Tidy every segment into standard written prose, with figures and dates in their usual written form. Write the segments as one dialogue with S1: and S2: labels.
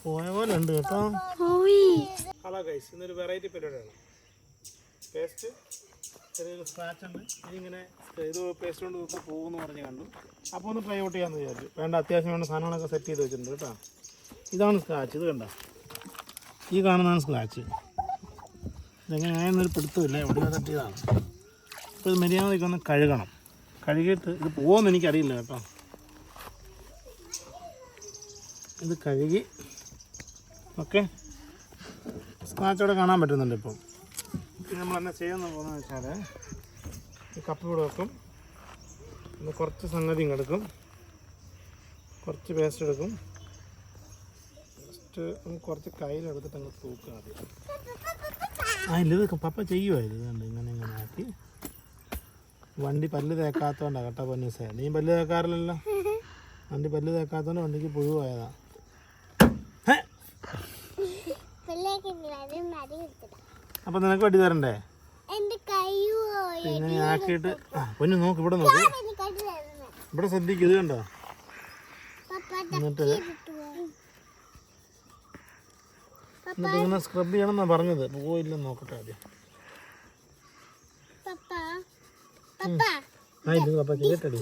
S1: പോയ പോലെ ഉണ്ട് കേട്ടോ. ഹലോ ഗൈസ്, ഇന്നൊരു വെറൈറ്റി പരിപാടിയാണ്. പേസ്റ്റ് ചെറിയൊരു സ്ക്രാച്ച് ഉണ്ട്. ഇതിങ്ങനെ ഇത് പേസ്റ്റ് കൊണ്ട് ഇപ്പോൾ പോകുമെന്ന് പറഞ്ഞ് കണ്ടു. അപ്പോൾ ഒന്ന് ട്രൈ ഔട്ട് ചെയ്യാമെന്ന് വിചാരിച്ചു. വേണ്ട അത്യാവശ്യം വേണ്ട സാധനങ്ങളൊക്കെ സെറ്റ് ചെയ്ത് വെച്ചിട്ടുണ്ട് കേട്ടോ. ഇതാണ് സ്ക്രാച്ച്. ഇത് കണ്ട, ഈ കാണുന്നതാണ് സ്ക്രാച്ച്. ഇതെങ്ങനെ ആയെന്നൊരു പിടുത്തമില്ല, എവിടെയോ തട്ടിയതാണ്. അപ്പോൾ ഇത് മര്യാദയ്ക്ക് ഒന്ന് കഴുകണം. കഴുകിയിട്ട് ഇത് പോകുമെന്ന് എനിക്കറിയില്ല കേട്ടോ. ഇത് കഴുകി ഓക്കെ. സ്ക്രാച്ചോടെ കാണാൻ പറ്റുന്നുണ്ട് ഇപ്പം. പിന്നെ നമ്മൾ എന്നാ ചെയ്യുന്ന പോകുന്നത് വെച്ചാൽ ഈ കപ്പ് കൂടെ വെക്കും. പിന്നെ കുറച്ച് സംഗതി എടുക്കും, കുറച്ച് പേസ്റ്റ് എടുക്കും. ജസ്റ്റ് നമുക്ക് കുറച്ച് കയ്യിലെടുത്തിട്ട് അങ്ങ് തൂക്കുക ആദ്യം. ഇല്ല, ഇത് പപ്പ ചെയ്യുമായിരുന്നു. ഇതുണ്ട് ഇങ്ങനെ ഇങ്ങനെ ആക്കി. വണ്ടി പല്ല് തേക്കാത്തതുകൊണ്ടാണ് കേട്ടോ പൊന്നൂസേ. നീ പല്ല് തേക്കാറില്ലല്ലോ. വണ്ടി പല്ല് തേക്കാത്തതുകൊണ്ട് വണ്ടിക്ക് പുഴുവായതാ. അപ്പൊ നിനക്ക് വെട്ടി തരണ്ടേ? പിന്നെ ആക്കിയിട്ട് പൊന്നു നോക്ക്, ഇവിടെ നോക്ക്, ഇവിടെ ശ്രദ്ധിക്കും. ഇത് കണ്ടോ? എന്നിട്ട് ഇങ്ങനെ സ്ക്രബ് ചെയ്യണമെന്നാ പറഞ്ഞത്. പോയില്ലെന്ന് നോക്കട്ടെ ആദ്യം. ഇത് പപ്പ കേട്ടടി.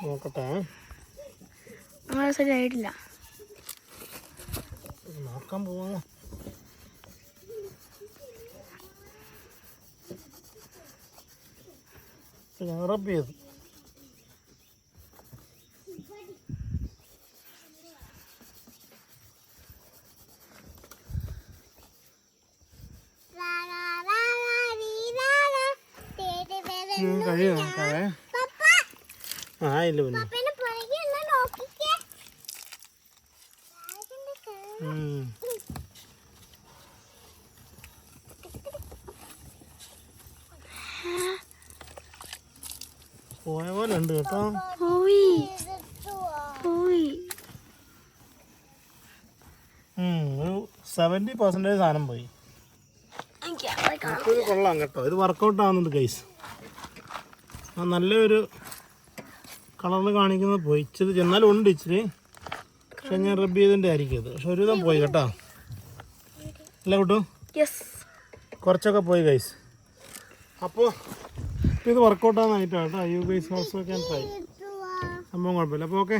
S1: നോക്കട്ടെ,
S2: ശരിയായിട്ടില്ല.
S1: നോക്കാൻ പോവാ. റബ്ബ് ചെയ്തു. കഴിയ നോക്കാവേ. ഇല്ല പിന്നെ പോയ പോലെ ഉണ്ട് കേട്ടോ. ഒരു 70% സാധനം പോയി. ഇത് കൊള്ളാം കേട്ടോ. ഇത് വർക്കൗട്ട് ആവുന്നുണ്ട് ഗൈസ്. നല്ലൊരു കളറിൽ കാണിക്കുന്നത് പോയി. ഇച്ചിരി ചെന്നാലും ഉണ്ട് ഇച്ചിരി. പക്ഷെ ഞാൻ റബ്ബ് ചെയ്തതിൻ്റെ ആയിരിക്കും ഇത്. പക്ഷെ ഒരുവിധം പോയി കേട്ടോ. അല്ല കൂട്ടു, കുറച്ചൊക്കെ പോയി ഗൈസ്. അപ്പോൾ ഇത് വർക്കൗട്ട് ആവുന്നതായിട്ടാണ് കേട്ടോ. You guys also can try. സംഭവം കുഴപ്പമില്ല. അപ്പോൾ ഓക്കെ.